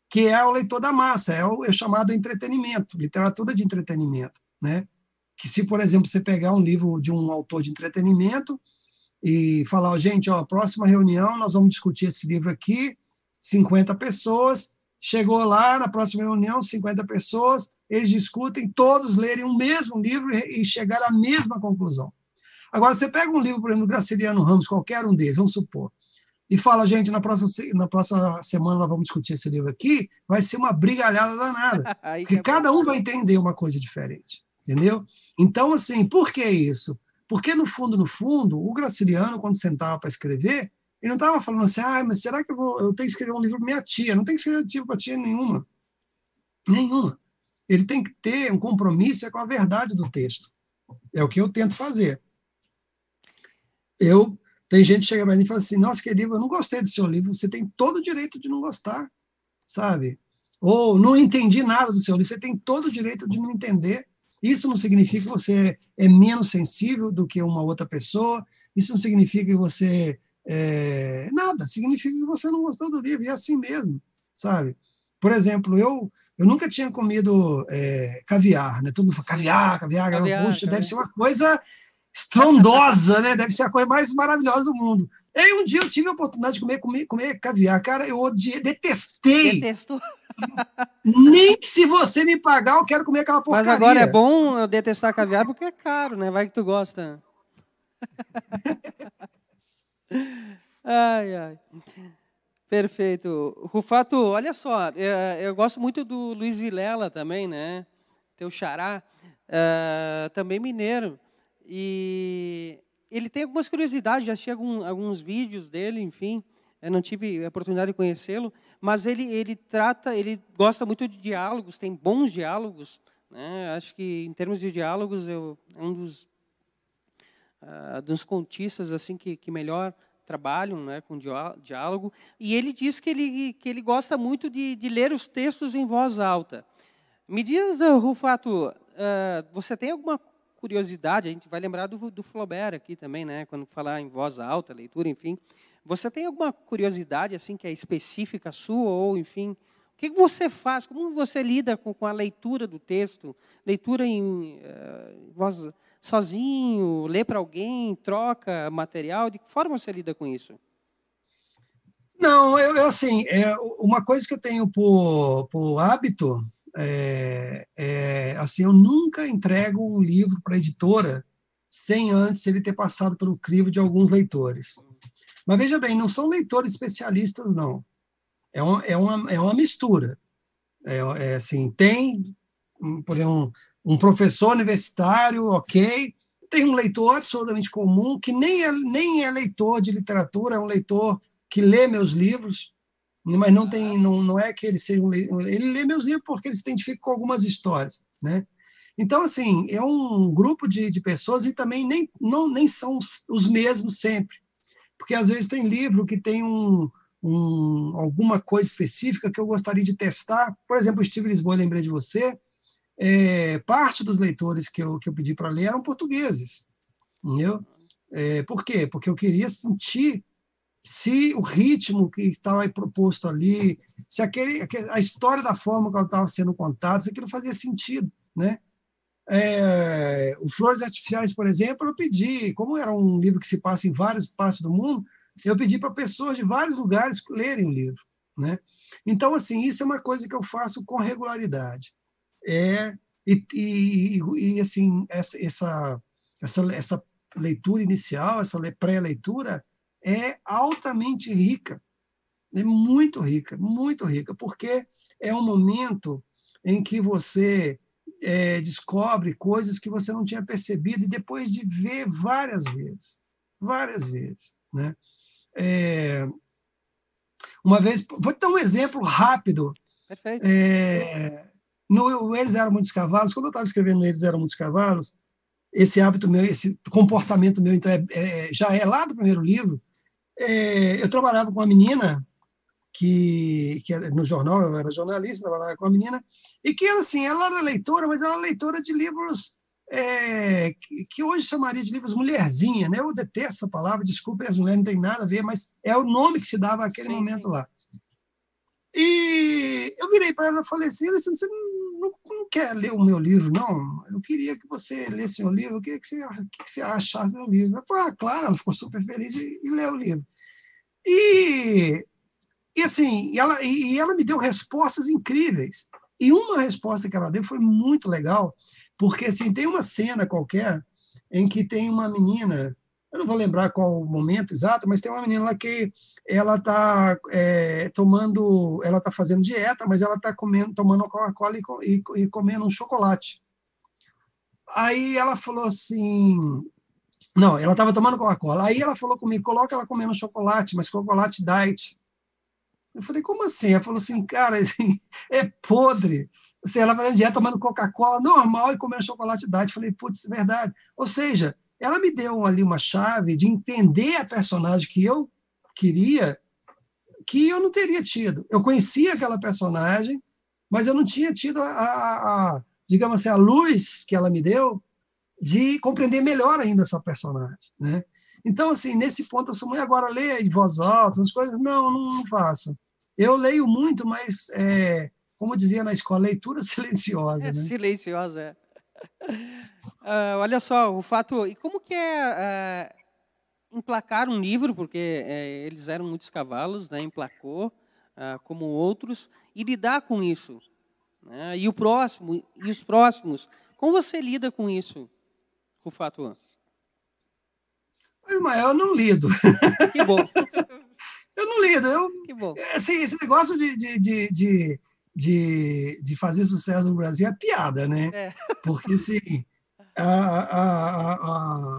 que é o leitor da massa, é o chamado entretenimento, literatura de entretenimento, né? Que se, por exemplo, você pegar um livro de um autor de entretenimento e falar, gente, ó, próxima reunião nós vamos discutir esse livro aqui, 50 pessoas, chegou lá na próxima reunião, 50 pessoas, eles discutem, todos lerem o mesmo livro e chegar à mesma conclusão. Agora, você pega um livro, por exemplo, do Graciliano Ramos, qualquer um deles, vamos supor, e fala, gente, na próxima semana nós vamos discutir esse livro aqui, vai ser uma brigalhada danada, porque cada um vai entender uma coisa diferente, entendeu? Então, assim, por que isso? Porque, no fundo, o Graciliano, quando sentava para escrever, ele não estava falando assim, mas será que eu tenho que escrever um livro para minha tia? Não tem que escrever um livro para tia nenhuma. Nenhuma. Ele tem que ter um compromisso com a verdade do texto. É o que eu tento fazer. Tem gente que chega para mim e fala assim, nossa, que livro, eu não gostei do seu livro, você tem todo o direito de não gostar, sabe? Ou não entendi nada do seu livro, você tem todo o direito de não entender. Isso não significa que você é menos sensível do que uma outra pessoa, isso não significa que você... nada, significa que você não gostou do livro, e é assim mesmo, sabe? Por exemplo, eu nunca tinha comido caviar, né? Todo mundo fala, caviar, puxa, deve ser uma coisa estrondosa, né? Deve ser a coisa mais maravilhosa do mundo. E aí um dia eu tive a oportunidade de comer caviar, cara, eu detestei. Detestou? Nem que se você me pagar, eu quero comer aquela porcaria. Mas agora é bom eu detestar caviar porque é caro, né? Vai que tu gosta. Ai. Perfeito. Rufato, olha só, eu gosto muito do Luiz Vilela também, né? Teu xará, também mineiro. E ele tem algumas curiosidades, já assisti alguns vídeos dele, enfim. Eu não tive a oportunidade de conhecê-lo, mas ele gosta muito de diálogos, tem bons diálogos, né? Acho que, em termos de diálogos, é um dos contistas assim que melhor trabalham, né, com diálogo. E ele diz que ele gosta muito de ler os textos em voz alta. Me diz, Rufato, você tem alguma curiosidade? A gente vai lembrar do Flaubert aqui também, né, quando falar em voz alta, leitura, enfim. Você tem alguma curiosidade assim que é específica sua ou, enfim, o que você faz? Como você lida com a leitura do texto? Leitura em voz sozinho, lê para alguém, troca material? De que forma você lida com isso? Não, eu assim, uma coisa que eu tenho por hábito assim, eu nunca entrego um livro para a editora sem antes ele ter passado pelo crivo de alguns leitores. Mas veja bem, não são leitores especialistas, não. É uma mistura. Assim, tem, por exemplo, um professor universitário, ok, tem um leitor absolutamente comum, que nem é leitor de literatura, é um leitor que lê meus livros, mas não é que ele seja um leitor, ele lê meus livros porque ele se identifica com algumas histórias, né? Então, assim, é um grupo de pessoas e também nem são os mesmos sempre, porque às vezes tem livro que tem alguma coisa específica que eu gostaria de testar. Por exemplo, o Steve Lisboa, lembrei de você, parte dos leitores que eu pedi para ler eram portugueses. entendeu? Por quê? Porque eu queria sentir se o ritmo que estava proposto ali, se a história da forma que ela estava sendo contada, se aquilo fazia sentido, né? O Flores Artificiais, por exemplo, eu pedi, como era um livro que se passa em várias partes do mundo, eu pedi para pessoas de vários lugares lerem o livro, né? Então, assim, isso é uma coisa que eu faço com regularidade. Assim, essa leitura inicial, essa pré-leitura, é altamente rica, é muito rica, porque é um momento em que você descobre coisas que você não tinha percebido, e depois de ver várias vezes, né? Uma vez, vou dar um exemplo rápido. Perfeito. No Eles Eram Muitos Cavalos, quando eu estava escrevendo Eles Eram Muitos Cavalos, esse hábito meu, esse comportamento meu, então, já é lá do primeiro livro. Eu trabalhava com uma menina que era no jornal, eu era jornalista, trabalhava com uma menina, e que assim, ela era leitora, mas ela era leitora de livros que hoje chamaria de livros mulherzinha, né? Eu detesto essa palavra, desculpe, as mulheres não tem nada a ver, mas é o nome que se dava naquele momento lá. E eu virei para ela e falei assim, você não quer ler o meu livro, não? Eu queria que você lesse o meu livro, eu queria que você achasse do meu livro. Ela falou, claro, ela ficou super feliz e leu o livro. E assim, ela me deu respostas incríveis. E uma resposta que ela deu foi muito legal, porque assim, tem uma cena qualquer em que tem uma menina, eu não vou lembrar qual o momento exato, mas tem uma menina lá que ela está ela está fazendo dieta, mas ela está tomando Coca-Cola e comendo um chocolate. Aí ela falou assim, não, ela estava tomando Coca-Cola. Aí ela falou comigo, coloca ela comendo chocolate, mas chocolate diet. Eu falei, como assim? Ela falou assim, cara, assim, é podre. Assim, ela fazendo dieta, tomando Coca-Cola normal e comendo chocolate diet. Eu falei, putz, é verdade. Ou seja, ela me deu ali uma chave de entender a personagem que eu queria, que eu não teria tido. Eu conhecia aquela personagem, mas eu não tinha tido digamos assim, a luz que ela me deu de compreender melhor ainda essa personagem, né? Então, assim, nesse ponto, eu sou muito agora ler em voz alta, as coisas, não faço. Eu leio muito, mas, como dizia na escola, leitura silenciosa, né? Silenciosa, olha só, o fato... E como que emplacar um livro, porque Eles Eram Muitos Cavalos, né? Emplacou, como outros, e lidar com isso, né? E os próximos. Como você lida com isso, Rufato? Mas eu não lido. Que bom. Eu não lido. Que bom. Assim, esse negócio de fazer sucesso no Brasil é piada, né? Porque, assim,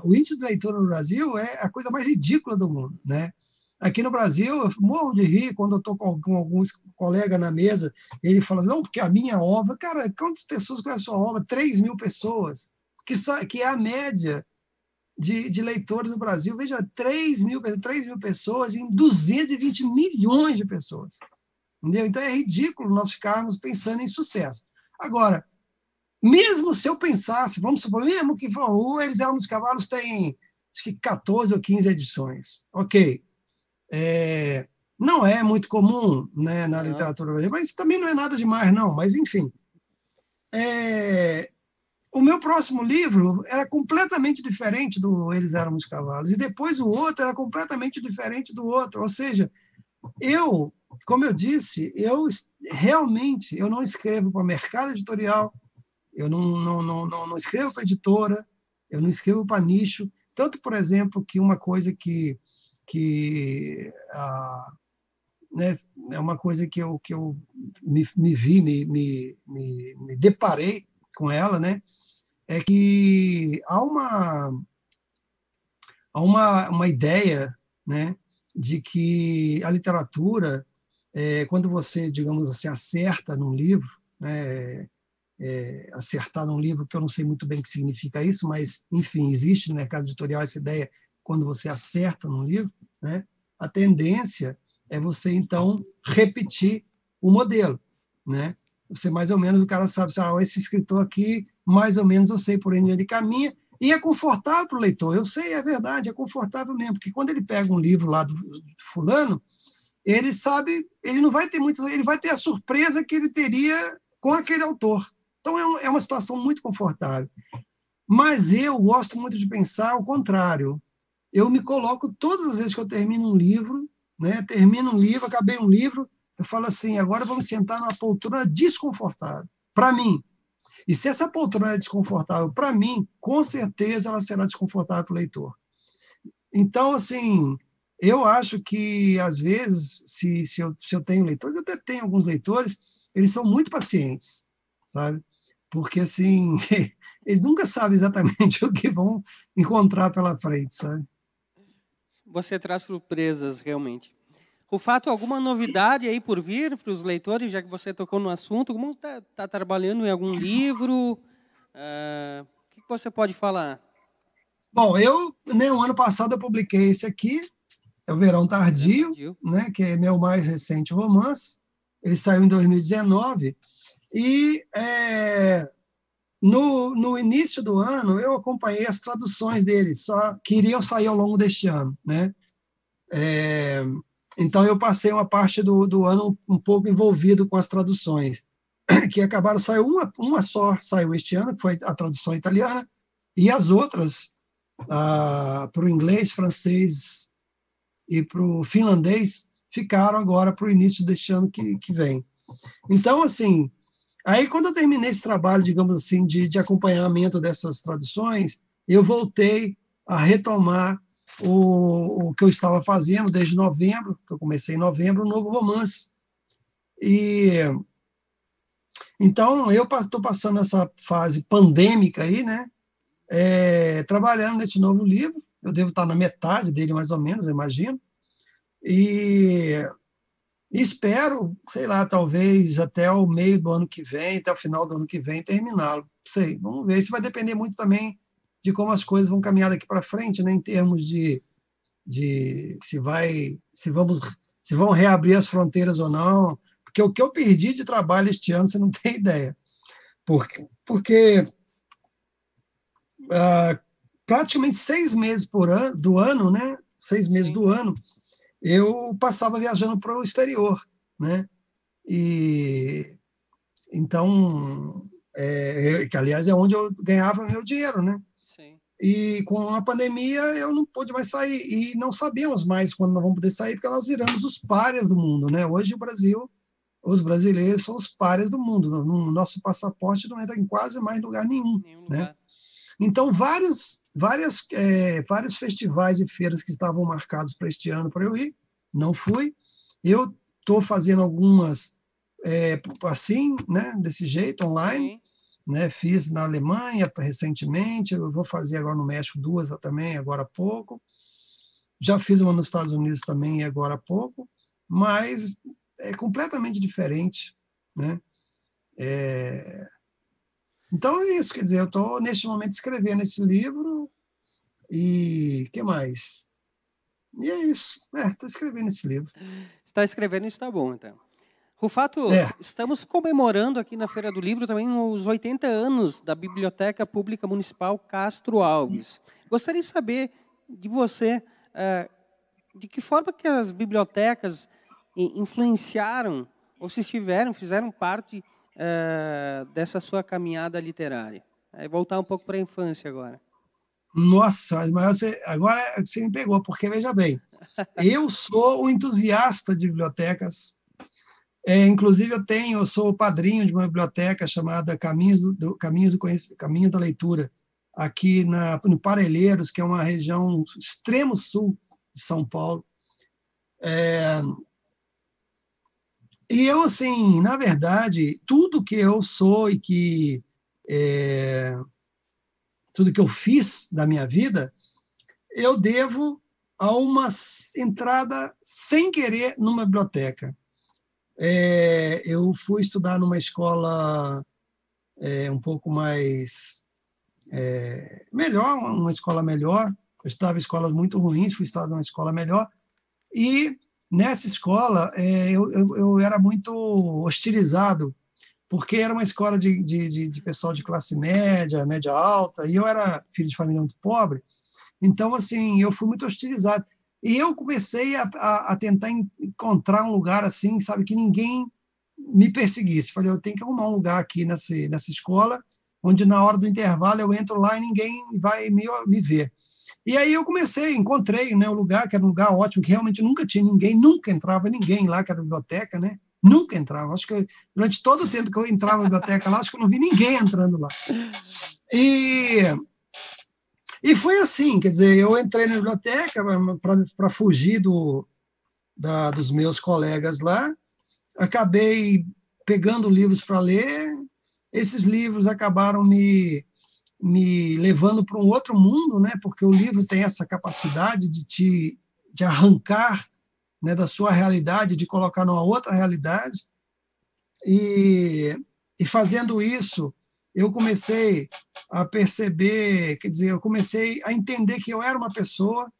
o índice de leitura no Brasil é a coisa mais ridícula do mundo, né? Aqui no Brasil, eu morro de rir quando eu estou com alguns colegas na mesa, ele fala, não, porque a minha obra... Cara, quantas pessoas conhecem a sua obra? 3.000 pessoas, que é a média de leitores no Brasil. Veja, 3.000 pessoas em 220 milhões de pessoas. Entendeu? Então é ridículo nós ficarmos pensando em sucesso. Agora, mesmo se eu pensasse, vamos supor, mesmo que o Eles Eram Muitos Cavalos tem acho que 14 ou 15 edições. Ok. Não é muito comum, né, na literatura brasileira, mas também não é nada demais, não. Mas, enfim. O meu próximo livro era completamente diferente do Eles Eram Muitos Cavalos, e depois o outro era completamente diferente do outro. Ou seja, como eu disse, realmente eu não escrevo para mercado editorial, eu não escrevo para editora, eu não escrevo para nicho. Tanto, por exemplo, que uma coisa né, é uma coisa que eu me deparei com ela, né? É que há uma ideia, né, de que a literatura, quando você, digamos assim, acerta num livro, né, acertar num livro, que eu não sei muito bem o que significa isso, mas, enfim, existe no mercado editorial essa ideia, quando você acerta num livro, né, a tendência é você, então, repetir o modelo, né? Você, mais ou menos, o cara sabe, esse escritor aqui, mais ou menos eu sei por onde ele caminha, E é confortável para o leitor, eu sei, é verdade, é confortável mesmo, porque quando ele pega um livro lá do fulano, ele sabe, ele não vai ter muitas, ele vai ter a surpresa que ele teria com aquele autor. Então é uma situação muito confortável. Mas eu gosto muito de pensar o contrário. Eu me coloco todas as vezes que eu termino um livro, né? Termino um livro, acabei um livro, eu falo assim, agora vamos sentar numa poltrona desconfortável, para mim. E se essa poltrona é desconfortável para mim, com certeza ela será desconfortável para o leitor. Então, assim, eu acho que, às vezes, se eu tenho leitores, eu até tenho alguns leitores, eles são muito pacientes, sabe? Porque, assim, eles nunca sabem exatamente o que vão encontrar pela frente, sabe? Você traz surpresas, realmente. Rufato, alguma novidade aí por vir para os leitores, já que você tocou no assunto? Como está trabalhando em algum livro? O que você pode falar? Bom, o ano passado eu publiquei esse aqui, é o Verão Tardio, né, que é meu mais recente romance. Ele saiu em 2019. E no início do ano eu acompanhei as traduções dele, só que iriam sair ao longo deste ano, né? Então eu passei uma parte do ano um pouco envolvido com as traduções, que acabaram, saiu uma só, saiu este ano, que foi a tradução italiana, e as outras, para o inglês, francês e para o finlandês, ficaram agora para o início deste ano que vem. Então, assim, aí quando eu terminei esse trabalho, digamos assim, de acompanhamento dessas traduções, eu voltei a retomar o que eu estava fazendo desde novembro, que eu comecei em novembro, um novo romance. E então eu estou passando essa fase pandêmica aí, né? Trabalhando nesse novo livro. Eu devo estar na metade dele, mais ou menos, eu imagino. E espero, sei lá, talvez até o meio do ano que vem, até o final do ano que vem, terminá-lo. Sei, vamos ver. Isso vai depender muito também de como as coisas vão caminhar daqui para frente, né? Em termos de se vão reabrir as fronteiras ou não. Porque o que eu perdi de trabalho este ano, você não tem ideia. Porque praticamente 6 meses do ano, né? 6 meses do ano, eu passava viajando para o exterior, né? E então, que aliás é onde eu ganhava meu dinheiro, né? Sim. E com a pandemia eu não pude mais sair e não sabemos mais quando nós vamos poder sair, porque nós viramos os párias do mundo, né? Hoje o Brasil, os brasileiros são os párias do mundo. No nosso passaporte não entra em quase mais lugar nenhum, né? Então vários festivais e feiras que estavam marcados para este ano para eu ir, não fui. Eu estou fazendo algumas assim, né? Desse jeito online. Sim. Né, fiz na Alemanha recentemente, eu vou fazer agora no México 2 também, agora há pouco. Já fiz uma nos Estados Unidos também, agora há pouco, mas é completamente diferente, né? Então é isso, quer dizer, eu estou neste momento escrevendo esse livro e que mais? E é isso, estou escrevendo esse livro. Está escrevendo e está bom, então. Rufato, estamos comemorando aqui na Feira do Livro também os 80 anos da Biblioteca Pública Municipal Castro Alves. Gostaria de saber de você de que forma que as bibliotecas influenciaram, ou se fizeram parte dessa sua caminhada literária. Voltar um pouco para a infância agora. Nossa, mas agora você me pegou, porque veja bem, eu sou um entusiasta de bibliotecas. Inclusive, eu sou o padrinho de uma biblioteca chamada Caminho da Leitura, aqui no Parelheiros, que é uma região extremo sul de São Paulo. E eu, assim, na verdade, tudo que eu sou e tudo que eu fiz da minha vida, eu devo a uma entrada sem querer numa biblioteca. Eu fui estudar numa escola um pouco mais melhor, uma escola melhor. Eu estava em escolas muito ruins, fui estudar numa escola melhor. E nessa escola eu era muito hostilizado, porque era uma escola de pessoal de classe média, média alta, e eu era filho de família muito pobre. Então, assim, eu fui muito hostilizado. E eu comecei a tentar encontrar um lugar assim, sabe, que ninguém me perseguisse. Falei, eu tenho que arrumar um lugar aqui nessa escola, onde na hora do intervalo eu entro lá e ninguém vai me ver. E aí eu encontrei, né, o lugar, que era um lugar ótimo, que realmente nunca tinha ninguém, nunca entrava ninguém lá, que era a biblioteca, né? Nunca entrava. Acho que durante todo o tempo que eu entrava na biblioteca lá, acho que eu não vi ninguém entrando lá. E foi assim, quer dizer, eu entrei na biblioteca para fugir dos meus colegas lá, acabei pegando livros para ler, esses livros acabaram me levando para um outro mundo, né? Porque o livro tem essa capacidade de arrancar, né, da sua realidade, de colocar numa outra realidade. E fazendo isso, eu comecei a perceber, quer dizer, eu comecei a entender que eu era uma pessoa,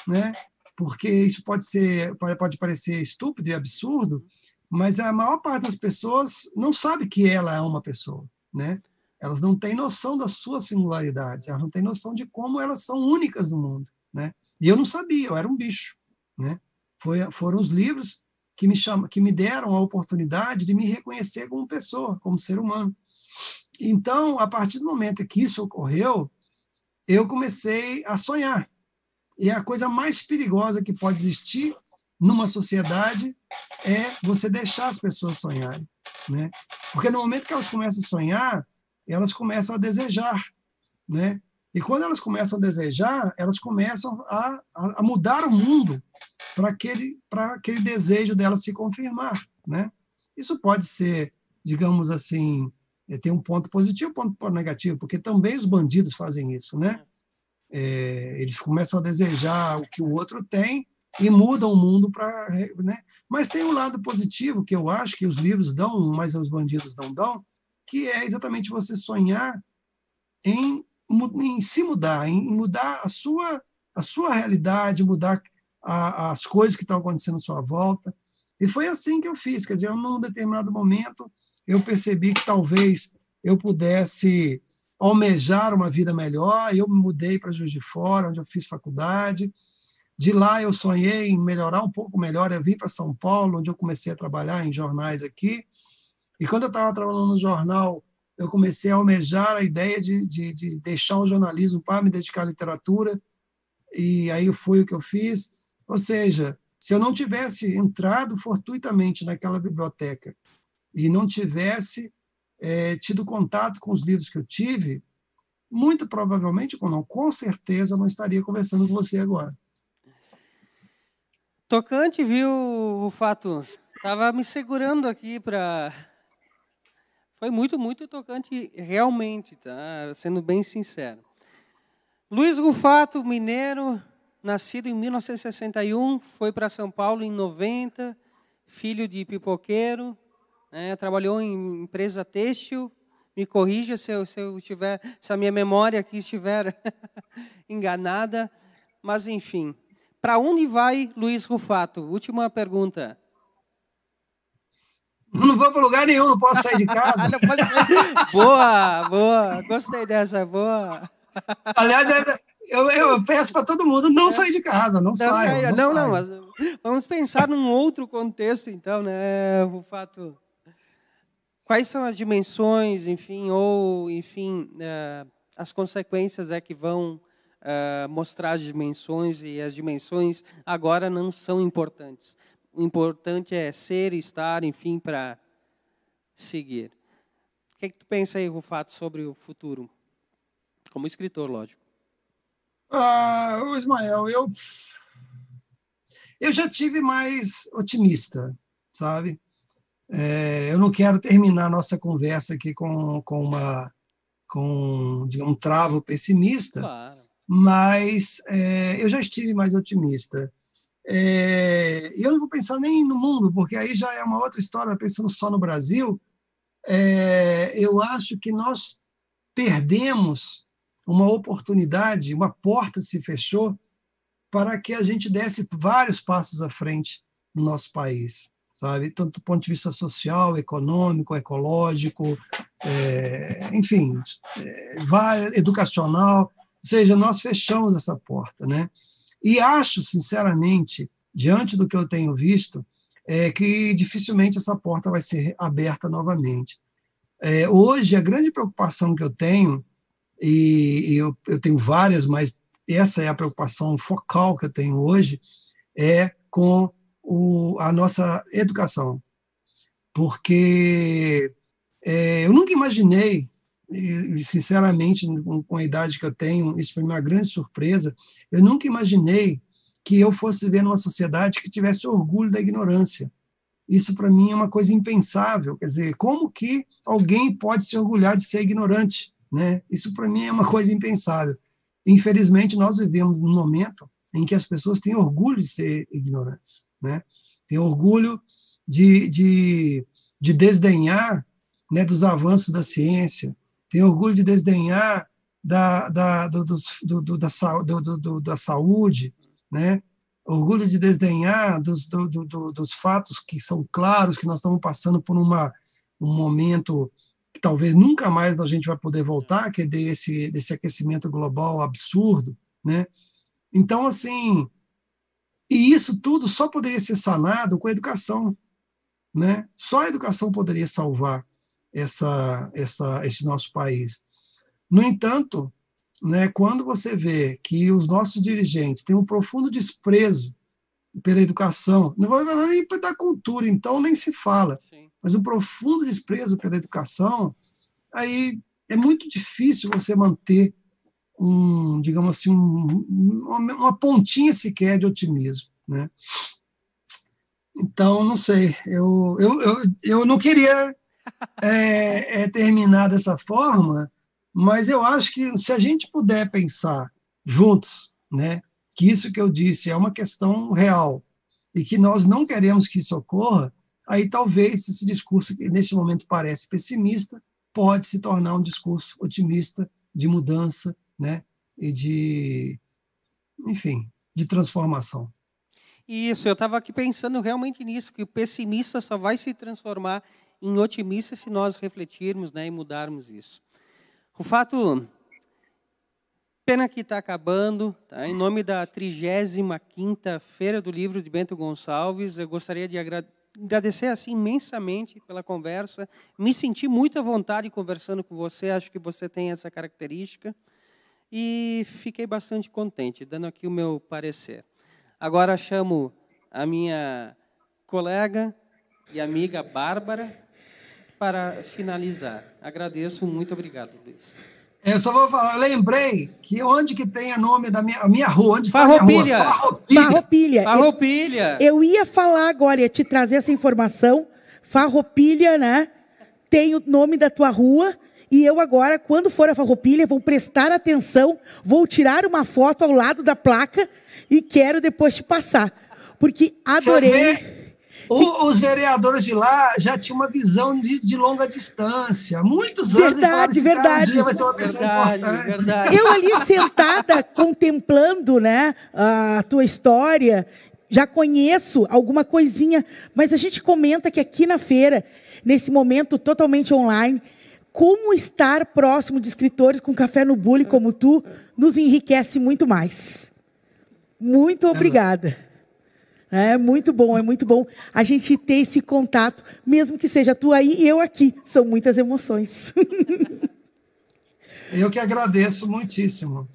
né? Porque isso pode parecer estúpido e absurdo, mas a maior parte das pessoas não sabe que ela é uma pessoa, né? Elas não têm noção da sua singularidade, elas não têm noção de como elas são únicas no mundo, né? E eu não sabia, eu era um bicho, né? Foram os livros que me deram a oportunidade de me reconhecer como pessoa, como ser humano. Então, a partir do momento que isso ocorreu, eu comecei a sonhar. E a coisa mais perigosa que pode existir numa sociedade é você deixar as pessoas sonharem, né? Porque no momento que elas começam a sonhar, elas começam a desejar, né? E quando elas começam a desejar, elas começam a mudar o mundo para aquele desejo delas se confirmar, né? Isso pode ser, digamos assim, tem um ponto positivo e um ponto negativo, porque também os bandidos fazem isso, né? Eles começam a desejar o que o outro tem e mudam o mundo para, né? Mas tem um lado positivo que eu acho que os livros dão, mas os bandidos não dão, que é exatamente você sonhar em se mudar, em mudar a sua realidade, mudar as coisas que estão acontecendo à sua volta. E foi assim que eu fiz. Quer dizer, num determinado momento, eu percebi que talvez eu pudesse almejar uma vida melhor. Eu me mudei para Juiz de Fora, onde eu fiz faculdade. De lá eu sonhei em melhorar um pouco melhor. Eu vim para São Paulo, onde eu comecei a trabalhar em jornais aqui. E quando eu estava trabalhando no jornal, eu comecei a almejar a ideia de deixar o jornalismo para me dedicar à literatura. E aí foi o que eu fiz. Ou seja, se eu não tivesse entrado fortuitamente naquela biblioteca e não tivesse tido contato com os livros que eu tive, muito provavelmente, não, com certeza, eu não estaria conversando com você agora. Tocante, viu, o fato? Estava me segurando aqui para... Foi muito, muito tocante, realmente, tá? Sendo bem sincero. Luiz Rufato, mineiro, nascido em 1961, foi para São Paulo em 90, filho de pipoqueiro, né? Trabalhou em empresa têxtil. Me corrija se a minha memória aqui estiver enganada, mas enfim. Para onde vai Luiz Rufato? Última pergunta. Não vou para lugar nenhum, não posso sair de casa. Não pode sair. Boa, boa. Gostei dessa, boa. Aliás, eu peço para todo mundo não sair de casa, não saiam. Não, mas vamos pensar num outro contexto, então, né, Rufato? Quais são as dimensões, enfim, as consequências que vão mostrar as dimensões, e as dimensões agora não são importantes. O importante é ser, estar, enfim, para seguir. O que tu pensa aí, Rufato, sobre o futuro? Como escritor, lógico. Ismael, eu já tive mais otimista, sabe? Eu não quero terminar a nossa conversa aqui com digamos, um travo pessimista, claro. Mas eu já estive mais otimista. E eu não vou pensar nem no mundo, porque aí já é uma outra história, pensando só no Brasil. Eu acho que nós perdemos uma oportunidade, uma porta se fechou para que a gente desse vários passos à frente no nosso país, sabe? Tanto do ponto de vista social, econômico, ecológico, enfim, educacional. Ou seja, nós fechamos essa porta, né? E acho, sinceramente, diante do que eu tenho visto, que dificilmente essa porta vai ser aberta novamente. Hoje, a grande preocupação que eu tenho, e eu tenho várias, mas essa é a preocupação focal que eu tenho hoje, é com a nossa educação. Porque eu nunca imaginei, e, sinceramente, com a idade que eu tenho, isso foi uma grande surpresa, eu nunca imaginei que eu fosse viver numa sociedade que tivesse orgulho da ignorância. Isso, para mim, é uma coisa impensável. Quer dizer, como que alguém pode se orgulhar de ser ignorante, né? Isso, para mim, é uma coisa impensável. Infelizmente, nós vivemos num momento em que as pessoas têm orgulho de ser ignorantes, né? Têm orgulho de desdenhar, né, dos avanços da ciência, têm orgulho de desdenhar da saúde, né? Orgulho de desdenhar dos fatos que são claros, que nós estamos passando por um momento que talvez nunca mais a gente vai poder voltar, que é desse aquecimento global absurdo, né? Então, assim, e isso tudo só poderia ser sanado com a educação, né? Só a educação poderia salvar esse nosso país. No entanto, né, quando você vê que os nossos dirigentes têm um profundo desprezo pela educação, não vou falar nem da cultura, então nem se fala, sim, mas um profundo desprezo pela educação, aí é muito difícil você manter digamos assim, uma pontinha sequer de otimismo, né? Então, não sei, eu não queria terminar dessa forma, mas eu acho que se a gente puder pensar juntos, né, que isso que eu disse é uma questão real e que nós não queremos que isso ocorra, aí talvez esse discurso que nesse momento parece pessimista pode se tornar um discurso otimista de mudança, né, e enfim, de transformação. Isso, eu estava aqui pensando realmente nisso, que o pessimista só vai se transformar em otimista se nós refletirmos, né, e mudarmos isso. O fato, pena que está acabando, tá? Em nome da 35ª Feira do Livro de Bento Gonçalves, eu gostaria de agradecer assim, imensamente pela conversa, me senti muito à vontade conversando com você, acho que você tem essa característica, e fiquei bastante contente, dando aqui o meu parecer. Agora chamo a minha colega e amiga Bárbara para finalizar. Agradeço, muito obrigado, Luiz. Eu só vou falar, lembrei que onde que tem o nome da minha rua, onde está a Farroupilha. minha rua? Farroupilha. Farroupilha. Eu ia falar agora, ia te trazer essa informação. Farroupilha, né? Tem o nome da tua rua. E eu agora, quando for a Farroupilha, vou prestar atenção, vou tirar uma foto ao lado da placa e quero depois te passar. Porque adorei. Os vereadores de lá já tinham uma visão de longa distância. Muitos anos. Verdade. Um dia vai ser uma pessoa importante. Verdade. Eu ali sentada, contemplando, né, a tua história, já conheço alguma coisinha, mas a gente comenta que aqui na feira, nesse momento totalmente online, como estar próximo de escritores com café no bule como tu, nos enriquece muito mais. Muito obrigada. É muito bom a gente ter esse contato, mesmo que seja tu aí e eu aqui. São muitas emoções. Eu que agradeço muitíssimo.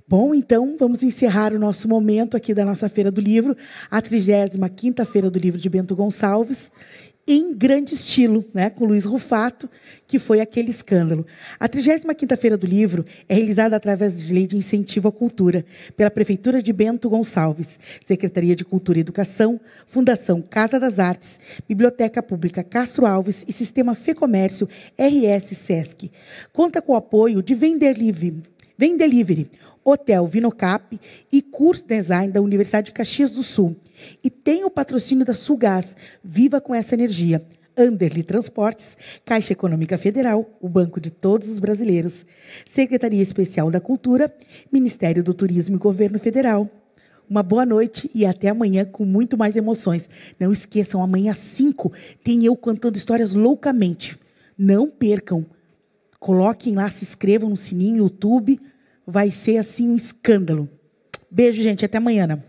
Bom, então, vamos encerrar o nosso momento aqui da nossa Feira do Livro, a 35ª Feira do Livro de Bento Gonçalves, em grande estilo, né, com Luiz Rufato, que foi aquele escândalo. A 35ª Feira do Livro é realizada através de lei de incentivo à cultura, pela Prefeitura de Bento Gonçalves, Secretaria de Cultura e Educação, Fundação Casa das Artes, Biblioteca Pública Castro Alves e Sistema Fecomércio RS Sesc. Conta com o apoio de Vendelivery, Hotel Vinocap e Curso Design da Universidade de Caxias do Sul. E tem o patrocínio da Sulgás. Viva com essa energia. Anderli Transportes, Caixa Econômica Federal, o banco de todos os brasileiros. Secretaria Especial da Cultura, Ministério do Turismo e Governo Federal. Uma boa noite e até amanhã com muito mais emoções. Não esqueçam, amanhã às 5 tem eu contando histórias loucamente. Não percam. Coloquem lá, se inscrevam no sininho, YouTube. Vai ser assim um escândalo. Beijo, gente. Até amanhã.